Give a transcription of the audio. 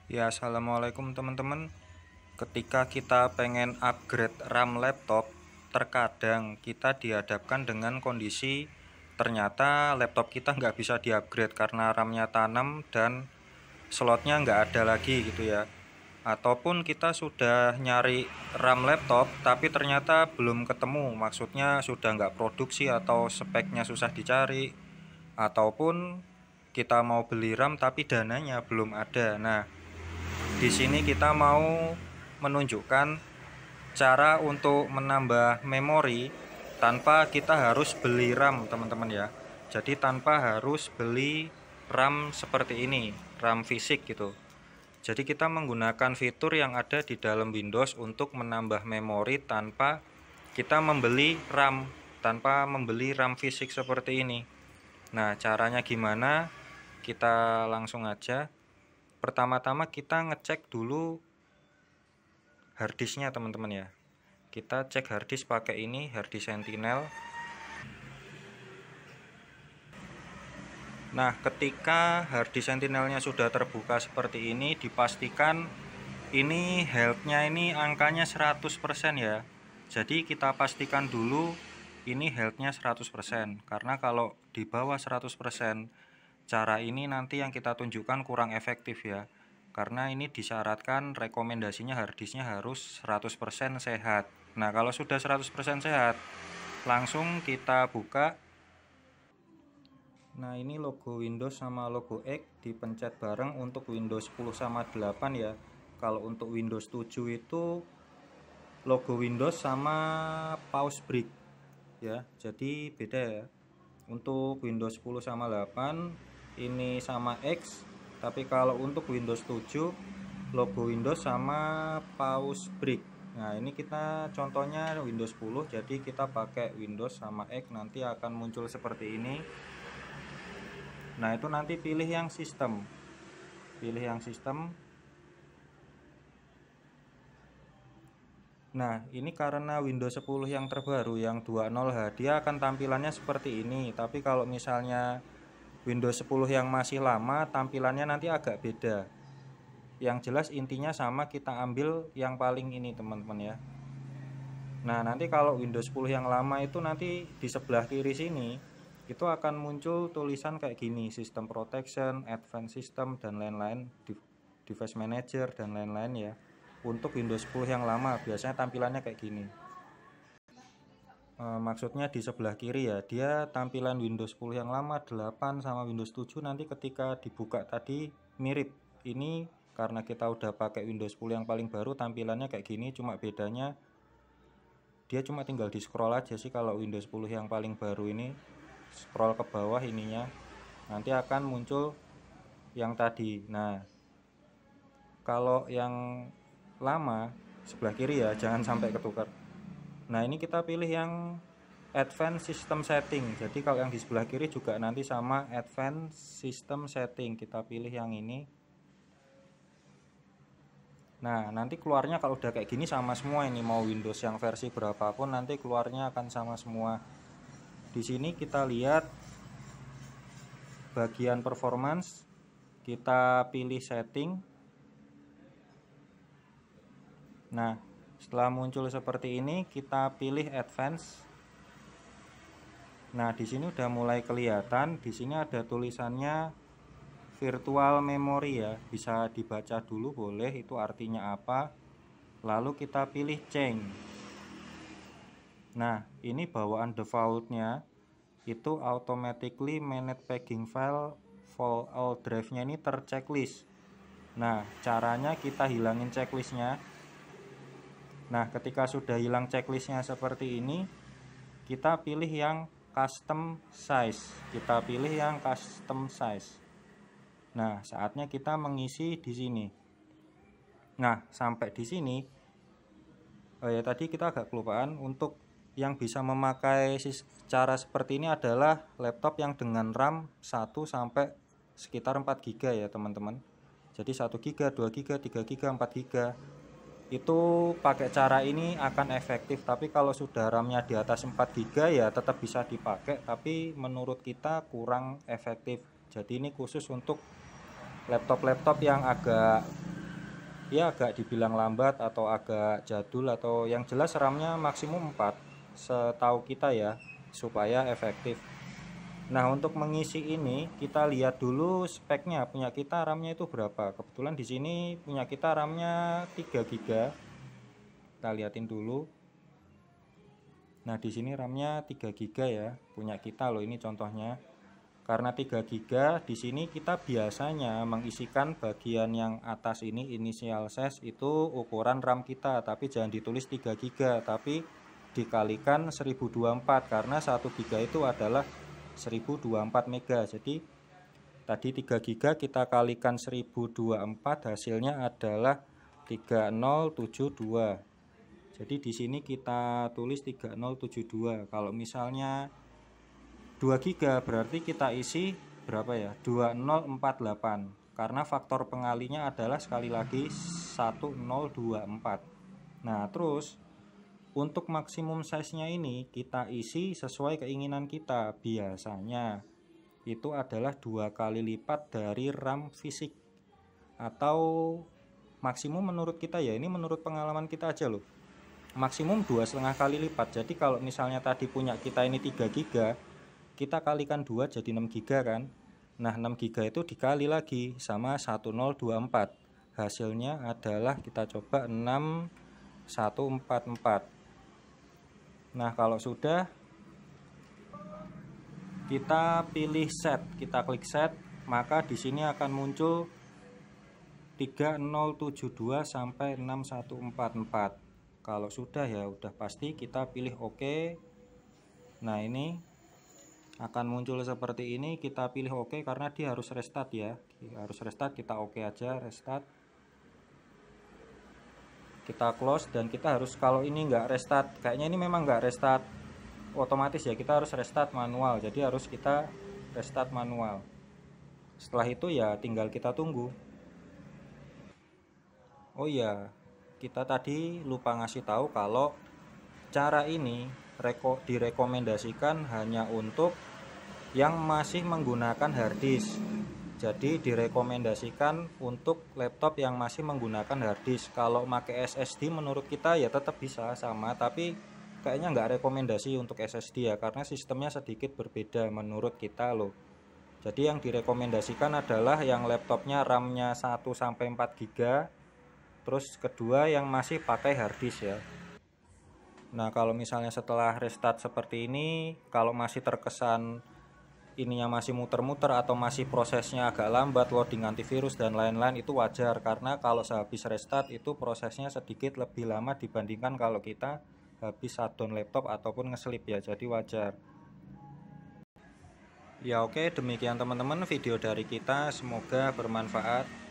Ya, assalamualaikum teman-teman. Ketika kita pengen upgrade RAM laptop, terkadang kita dihadapkan dengan kondisi ternyata laptop kita nggak bisa di-upgrade karena RAM-nya tanam dan slotnya nggak ada lagi gitu ya. Ataupun kita sudah nyari RAM laptop tapi ternyata belum ketemu, maksudnya sudah nggak produksi atau speknya susah dicari. Ataupun kita mau beli RAM tapi dananya belum ada. Nah, di sini kita mau menunjukkan cara untuk menambah memori tanpa kita harus beli RAM, teman-teman ya. Jadi tanpa harus beli RAM seperti ini, RAM fisik gitu. Jadi kita menggunakan fitur yang ada di dalam Windows untuk menambah memori tanpa kita membeli RAM, tanpa membeli RAM fisik seperti ini. Nah, caranya gimana? Kita langsung aja. Pertama-tama kita ngecek dulu harddisknya teman-teman ya. Kita cek harddisk pakai ini, harddisk Sentinel. Nah, ketika harddisk Sentinelnya sudah terbuka seperti ini, dipastikan ini health-nya ini angkanya 100% ya. Jadi kita pastikan dulu ini health-nya 100%, karena kalau di bawah 100%, cara ini nanti yang kita tunjukkan kurang efektif ya. Karena ini disyaratkan rekomendasinya harddisknya harus 100% sehat. Nah, kalau sudah 100% sehat, langsung kita buka. Nah, ini logo Windows sama logo X dipencet bareng untuk Windows 10 sama 8 ya. Kalau untuk Windows 7 itu logo Windows sama pause break ya. Jadi beda ya. Untuk Windows 10 sama 8 ini sama X, tapi kalau untuk Windows 7 logo Windows sama pause break. Nah, ini kita contohnya Windows 10, jadi kita pakai Windows sama X, nanti akan muncul seperti ini. Nah, itu nanti pilih yang sistem. Pilih yang sistem. Nah, ini karena Windows 10 yang terbaru yang 20H, dia akan tampilannya seperti ini. Tapi kalau misalnya Windows 10 yang masih lama, tampilannya nanti agak beda. Yang jelas intinya sama, kita ambil yang paling ini teman-teman ya. Nah, nanti kalau Windows 10 yang lama itu nanti di sebelah kiri sini itu akan muncul tulisan kayak gini, System Protection, Advanced System dan lain-lain, Device Manager dan lain-lain ya. Untuk Windows 10 yang lama biasanya tampilannya kayak gini. Maksudnya di sebelah kiri ya, dia tampilan Windows 10 yang lama 8 sama Windows 7 nanti ketika dibuka tadi mirip. Ini karena kita udah pakai Windows 10 yang paling baru, tampilannya kayak gini, cuma bedanya dia cuma tinggal di scroll aja sih. Kalau Windows 10 yang paling baru ini scroll ke bawah ininya nanti akan muncul yang tadi. Nah, kalau yang lama sebelah kiri ya, jangan sampai ketukar. Nah, ini kita pilih yang Advanced System Setting. Jadi kalau yang di sebelah kiri juga nanti sama Advanced System Setting, kita pilih yang ini. Nah, nanti keluarnya kalau udah kayak gini sama semua, ini mau Windows yang versi berapapun nanti keluarnya akan sama semua. Di sini kita lihat bagian performance, kita pilih setting. Nah, setelah muncul seperti ini kita pilih advance. Nah, di sini udah mulai kelihatan, di sini ada tulisannya virtual memory ya, bisa dibaca dulu boleh itu artinya apa. Lalu kita pilih change. Nah, ini bawaan defaultnya itu automatically manage paging file for all drive-nya ini terchecklist. Nah, caranya kita hilangin checklistnya. Nah, ketika sudah hilang checklistnya seperti ini, kita pilih yang custom size. Kita pilih yang custom size. Nah, saatnya kita mengisi di sini. Nah, sampai di sini ya tadi kita agak kelupaan, untuk yang bisa memakai cara seperti ini adalah laptop yang dengan RAM 1 sampai sekitar 4 GB ya teman-teman. Jadi 1 GB, 2 GB, 3 GB, 4 GB. Itu pakai cara ini akan efektif. Tapi kalau sudah RAM-nya di atas 4 GB ya tetap bisa dipakai, tapi menurut kita kurang efektif. Jadi ini khusus untuk laptop-laptop yang agak ya agak dibilang lambat atau agak jadul, atau yang jelas RAM-nya maksimum 4 setahu kita ya, supaya efektif. Nah, untuk mengisi ini kita lihat dulu speknya, punya kita RAM-nya itu berapa. Kebetulan di sini punya kita RAM-nya 3 GB. Kita liatin dulu. Nah, di sini RAM-nya 3 GB ya, punya kita loh, ini contohnya. Karena 3 GB, di sini kita biasanya mengisikan bagian yang atas ini, inisial ses, itu ukuran RAM kita, tapi jangan ditulis 3 GB, tapi dikalikan 1024 karena 1 GB itu adalah 1024 mega. Jadi tadi 3 GB kita kalikan 1024, hasilnya adalah 3072. Jadi di sini kita tulis 3072. Kalau misalnya 2 GB berarti kita isi berapa ya? 2048. Karena faktor pengalinya adalah sekali lagi 1024. Nah, terus untuk maksimum size-nya ini kita isi sesuai keinginan kita. Biasanya itu adalah 2 kali lipat dari RAM fisik, atau maksimum menurut kita ya, ini menurut pengalaman kita aja loh, maksimum 2,5 kali lipat. Jadi kalau misalnya tadi punya kita ini 3 GB, kita kalikan 2 jadi 6 GB kan. Nah, 6 GB itu dikali lagi sama 1024, hasilnya adalah kita coba 6144. Nah, kalau sudah kita pilih set, kita klik set, maka di sini akan muncul 3072 sampai 6144. Kalau sudah ya udah pasti kita pilih OK. Nah, ini akan muncul seperti ini, kita pilih OK karena dia harus restart ya. Harus restart, kita OK aja, restart. Kita close, dan kita harus, kalau ini nggak restart, kayaknya ini memang nggak restart otomatis ya, kita harus restart manual. Jadi harus kita restart manual. Setelah itu ya tinggal kita tunggu. Oh iya, kita tadi lupa ngasih tahu kalau cara ini direkomendasikan hanya untuk yang masih menggunakan harddisk. Jadi direkomendasikan untuk laptop yang masih menggunakan harddisk. Kalau pakai SSD menurut kita ya tetap bisa sama, tapi kayaknya nggak rekomendasi untuk SSD ya, karena sistemnya sedikit berbeda menurut kita loh. Jadi yang direkomendasikan adalah yang laptopnya RAM-nya 1-4 GB, terus kedua yang masih pakai harddisk ya. Nah, kalau misalnya setelah restart seperti ini, kalau masih terkesan ininya masih muter-muter atau masih prosesnya agak lambat, loading antivirus dan lain-lain, itu wajar, karena kalau sehabis restart itu prosesnya sedikit lebih lama dibandingkan kalau kita habis shutdown laptop ataupun ngeselip ya, jadi wajar ya. Oke, demikian teman-teman video dari kita, semoga bermanfaat.